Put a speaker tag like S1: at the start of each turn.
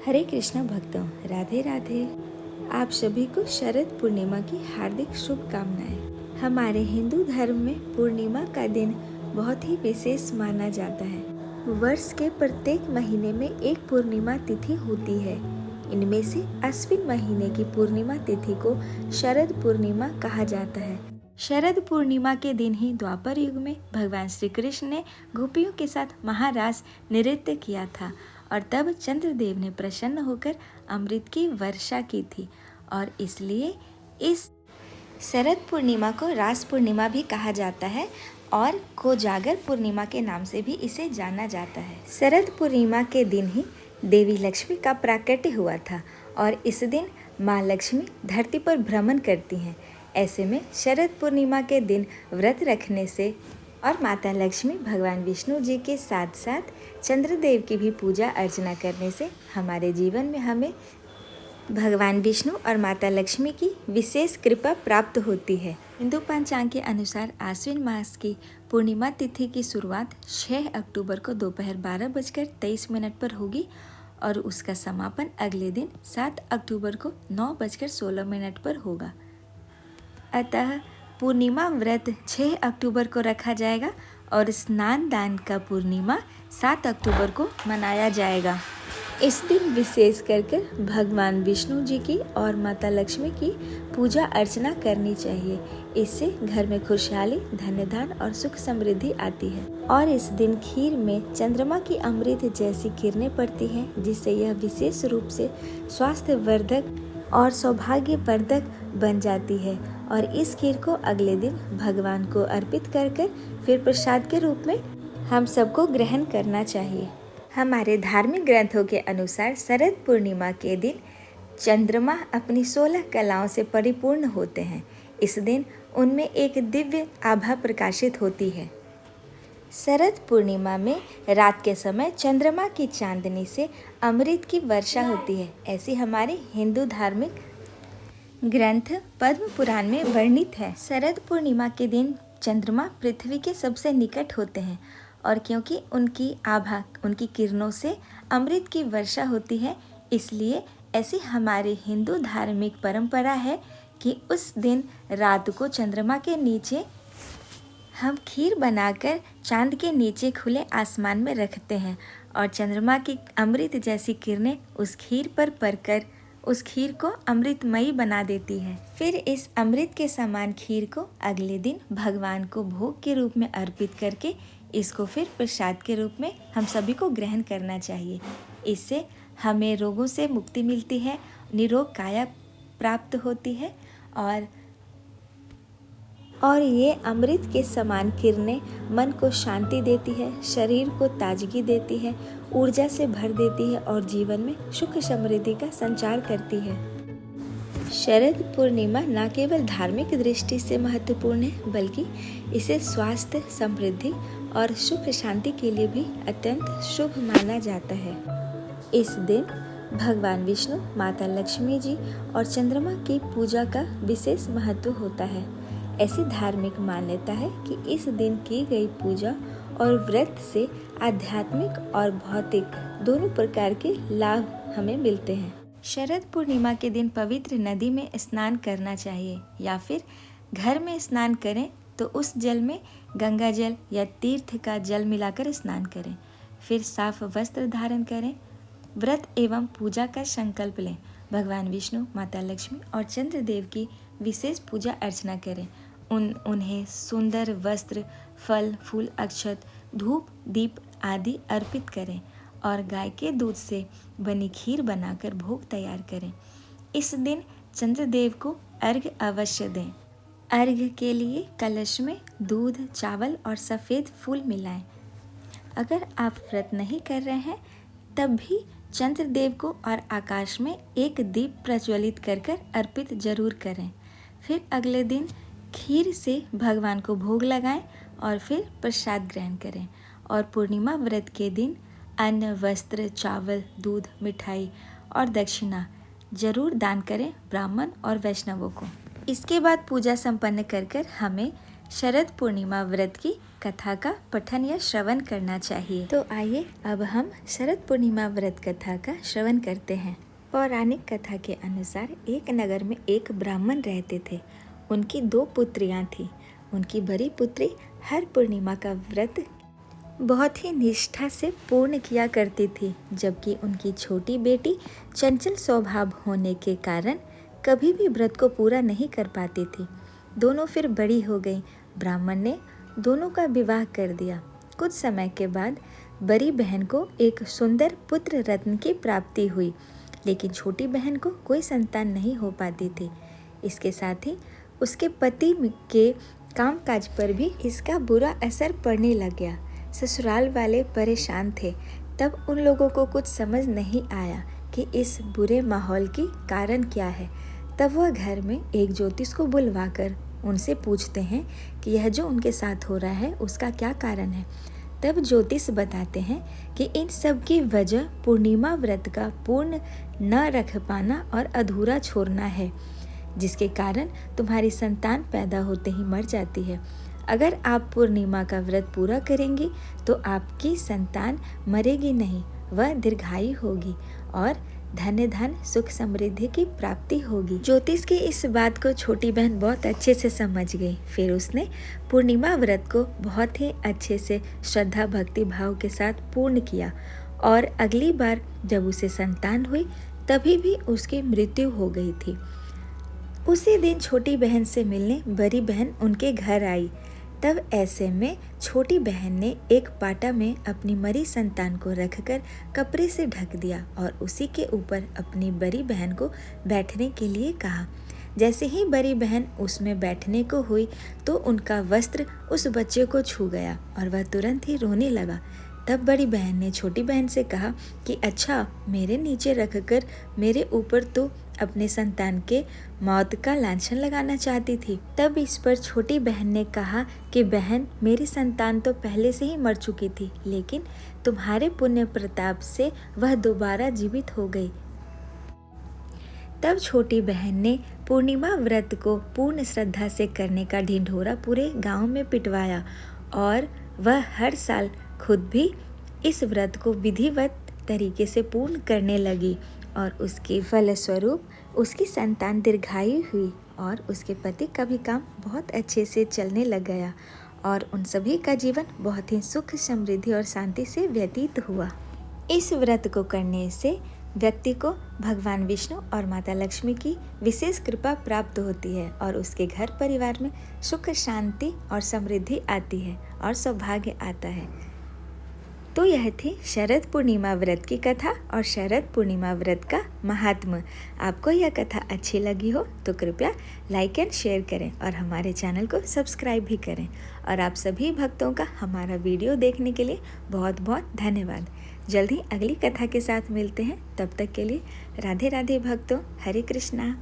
S1: हरे कृष्णा भक्तों, राधे राधे। आप सभी को शरद पूर्णिमा की हार्दिक शुभकामनाएं। हमारे हिंदू धर्म में पूर्णिमा का दिन बहुत ही विशेष माना जाता है। वर्ष के प्रत्येक महीने में एक पूर्णिमा तिथि होती है। इनमें से अश्विन महीने की पूर्णिमा तिथि को शरद पूर्णिमा कहा जाता है। शरद पूर्णिमा के दिन ही द्वापर युग में भगवान श्री कृष्ण ने गोपियों के साथ महारास नृत्य किया था और तब चंद्रदेव ने प्रसन्न होकर अमृत की वर्षा की थी और इसलिए इस शरद पूर्णिमा को रास पूर्णिमा भी कहा जाता है और कोजागर पूर्णिमा के नाम से भी इसे जाना जाता है। शरद पूर्णिमा के दिन ही देवी लक्ष्मी का प्राकट्य हुआ था और इस दिन माँ लक्ष्मी धरती पर भ्रमण करती हैं। ऐसे में शरद पूर्णिमा के दिन व्रत रखने से और माता लक्ष्मी भगवान विष्णु जी के साथ साथ चंद्रदेव की भी पूजा अर्चना करने से हमारे जीवन में हमें भगवान विष्णु और माता लक्ष्मी की विशेष कृपा प्राप्त होती है। हिंदू पंचांग के अनुसार आश्विन मास की पूर्णिमा तिथि की शुरुआत 6 अक्टूबर को दोपहर 12:23 पर होगी और उसका समापन अगले दिन 7 अक्टूबर को 9:16 पर होगा। अतः पूर्णिमा व्रत 6 अक्टूबर को रखा जाएगा और स्नान दान का पूर्णिमा 7 अक्टूबर को मनाया जाएगा। इस दिन विशेष करके भगवान विष्णु जी की और माता लक्ष्मी की पूजा अर्चना करनी चाहिए। इससे घर में खुशहाली, धन धान और सुख समृद्धि आती है। और इस दिन खीर में चंद्रमा की अमृत जैसी किरणें पड़ती हैं, जिससे यह विशेष रूप से स्वास्थ्यवर्धक और सौभाग्यवर्धक बन जाती है और इस खीर को अगले दिन भगवान को अर्पित कर फिर प्रसाद के रूप में हम सबको ग्रहण करना चाहिए। हमारे धार्मिक ग्रंथों के अनुसार शरद पूर्णिमा के दिन चंद्रमा अपनी 16 कलाओं से परिपूर्ण होते हैं। इस दिन उनमें एक दिव्य आभा प्रकाशित होती है। शरद पूर्णिमा में रात के समय चंद्रमा की चांदनी से अमृत की वर्षा होती है। ऐसी हमारे हिंदू धार्मिक ग्रंथ पद्म पुराण में वर्णित है। शरद पूर्णिमा के दिन चंद्रमा पृथ्वी के सबसे निकट होते हैं और क्योंकि उनकी आभा, उनकी किरणों से अमृत की वर्षा होती है, इसलिए ऐसी हमारी हिंदू धार्मिक परंपरा है कि उस दिन रात को चंद्रमा के नीचे हम खीर बनाकर चांद के नीचे खुले आसमान में रखते हैं और चंद्रमा की अमृत जैसी किरणें उस खीर पर पड़कर उस खीर को अमृतमयी बना देती है। फिर इस अमृत के समान खीर को अगले दिन भगवान को भोग के रूप में अर्पित करके इसको फिर प्रसाद के रूप में हम सभी को ग्रहण करना चाहिए। इससे हमें रोगों से मुक्ति मिलती है, निरोग काया प्राप्त होती है और ये अमृत के समान किरणें मन को शांति देती है, शरीर को ताजगी देती है, ऊर्जा से भर देती है और जीवन में सुख समृद्धि का संचार करती है। शरद पूर्णिमा न केवल धार्मिक दृष्टि से महत्वपूर्ण है, बल्कि इसे स्वास्थ्य, समृद्धि और सुख शांति के लिए भी अत्यंत शुभ माना जाता है। इस दिन भगवान विष्णु, माता लक्ष्मी जी और चंद्रमा की पूजा का विशेष महत्व होता है। ऐसी धार्मिक मान्यता है कि इस दिन की गई पूजा और व्रत से आध्यात्मिक और भौतिक दोनों प्रकार के लाभ हमें मिलते हैं। शरद पूर्णिमा के दिन पवित्र नदी में स्नान करना चाहिए या फिर घर में स्नान करें तो उस जल में गंगा जल या तीर्थ का जल मिलाकर स्नान करें। फिर साफ वस्त्र धारण करें, व्रत एवं पूजा का संकल्प लें, भगवान विष्णु, माता लक्ष्मी और चंद्रदेव की विशेष पूजा अर्चना करें। उन्हें सुंदर वस्त्र, फल, फूल, अक्षत, धूप, दीप आदि अर्पित करें और गाय के दूध से बनी खीर बनाकर भोग तैयार करें। इस दिन चंद्रदेव को अर्घ्य अवश्य दें। अर्घ्य के लिए कलश में दूध, चावल और सफ़ेद फूल मिलाएं। अगर आप व्रत नहीं कर रहे हैं तब भी चंद्रदेव को और आकाश में एक दीप प्रज्वलित कर अर्पित जरूर करें। फिर अगले दिन खीर से भगवान को भोग लगाएं और फिर प्रसाद ग्रहण करें। और पूर्णिमा व्रत के दिन अन्न, वस्त्र, चावल, दूध, मिठाई और दक्षिणा जरूर दान करें ब्राह्मण और वैष्णवों को। इसके बाद पूजा संपन्न कर हमें शरद पूर्णिमा व्रत की कथा का पठन या श्रवण करना चाहिए। तो आइए अब हम शरद पूर्णिमा व्रत कथा का श्रवण करते हैं। पौराणिक कथा के अनुसार एक नगर में एक ब्राह्मण रहते थे। उनकी 2 पुत्रियां थीं। उनकी बड़ी पुत्री हर पूर्णिमा का व्रत बहुत ही निष्ठा से पूर्ण किया करती थी, जबकि उनकी छोटी बेटी चंचल स्वभाव होने के कारण कभी भी व्रत को पूरा नहीं कर पाती थी। दोनों फिर बड़ी हो गईं। ब्राह्मण ने दोनों का विवाह कर दिया। कुछ समय के बाद बड़ी बहन को एक सुंदर पुत्र रत्न की प्राप्ति हुई, लेकिन छोटी बहन को कोई संतान नहीं हो पाती थी। इसके साथ ही उसके पति के कामकाज पर भी इसका बुरा असर पड़ने लग गया। ससुराल वाले परेशान थे। तब उन लोगों को कुछ समझ नहीं आया कि इस बुरे माहौल की कारण क्या है। तब वह घर में एक ज्योतिष को बुलवाकर उनसे पूछते हैं कि यह जो उनके साथ हो रहा है उसका क्या कारण है। तब ज्योतिष बताते हैं कि इन सब की वजह पूर्णिमा व्रत का पूर्ण न रख पाना और अधूरा छोड़ना है, जिसके कारण तुम्हारी संतान पैदा होते ही मर जाती है। अगर आप पूर्णिमा का व्रत पूरा करेंगी तो आपकी संतान मरेगी नहीं, वह दीर्घायु होगी और धन सुख समृद्धि की प्राप्ति होगी। ज्योतिष की इस बात को छोटी बहन बहुत अच्छे से समझ गई। फिर उसने पूर्णिमा व्रत को बहुत ही अच्छे से श्रद्धा भक्ति भाव के साथ पूर्ण किया और अगली बार जब उसे संतान हुई तभी भी उसकी मृत्यु हो गई थी। उसी दिन छोटी बहन से मिलने बड़ी बहन उनके घर आई। तब ऐसे में छोटी बहन ने एक पाटा में अपनी मरी संतान को रखकर कपड़े से ढक दिया और उसी के ऊपर अपनी बड़ी बहन को बैठने के लिए कहा। जैसे ही बड़ी बहन उसमें बैठने को हुई तो उनका वस्त्र उस बच्चे को छू गया और वह तुरंत ही रोने लगा। तब बड़ी बहन ने छोटी बहन से कहा कि अच्छा, मेरे नीचे रखकर मेरे ऊपर तो अपने संतान के मौत का लांछन लगाना चाहती थी। तब इस पर छोटी बहन ने कहा कि बहन, मेरी संतान तो पहले से ही मर चुकी थी, लेकिन तुम्हारे पुण्य प्रताप से वह दोबारा जीवित हो गई। तब छोटी बहन ने पूर्णिमा व्रत को पूर्ण श्रद्धा से करने का ढिंढोरा पूरे गांव में पिटवाया और वह हर साल खुद भी इस व्रत को विधिवत तरीके से पूर्ण करने लगी और उसके फलस्वरूप उसकी संतान दीर्घायु हुई और उसके पति का भी काम बहुत अच्छे से चलने लग गया और उन सभी का जीवन बहुत ही सुख समृद्धि और शांति से व्यतीत हुआ। इस व्रत को करने से व्यक्ति को भगवान विष्णु और माता लक्ष्मी की विशेष कृपा प्राप्त होती है और उसके घर परिवार में सुख शांति और समृद्धि आती है और सौभाग्य आता है। तो यह थी शरद पूर्णिमा व्रत की कथा और शरद पूर्णिमा व्रत का महात्म्य। आपको यह कथा अच्छी लगी हो तो कृपया लाइक एंड शेयर करें और हमारे चैनल को सब्सक्राइब भी करें। और आप सभी भक्तों का हमारा वीडियो देखने के लिए बहुत बहुत धन्यवाद। जल्द ही अगली कथा के साथ मिलते हैं। तब तक के लिए राधे राधे भक्तों, हरे कृष्णा।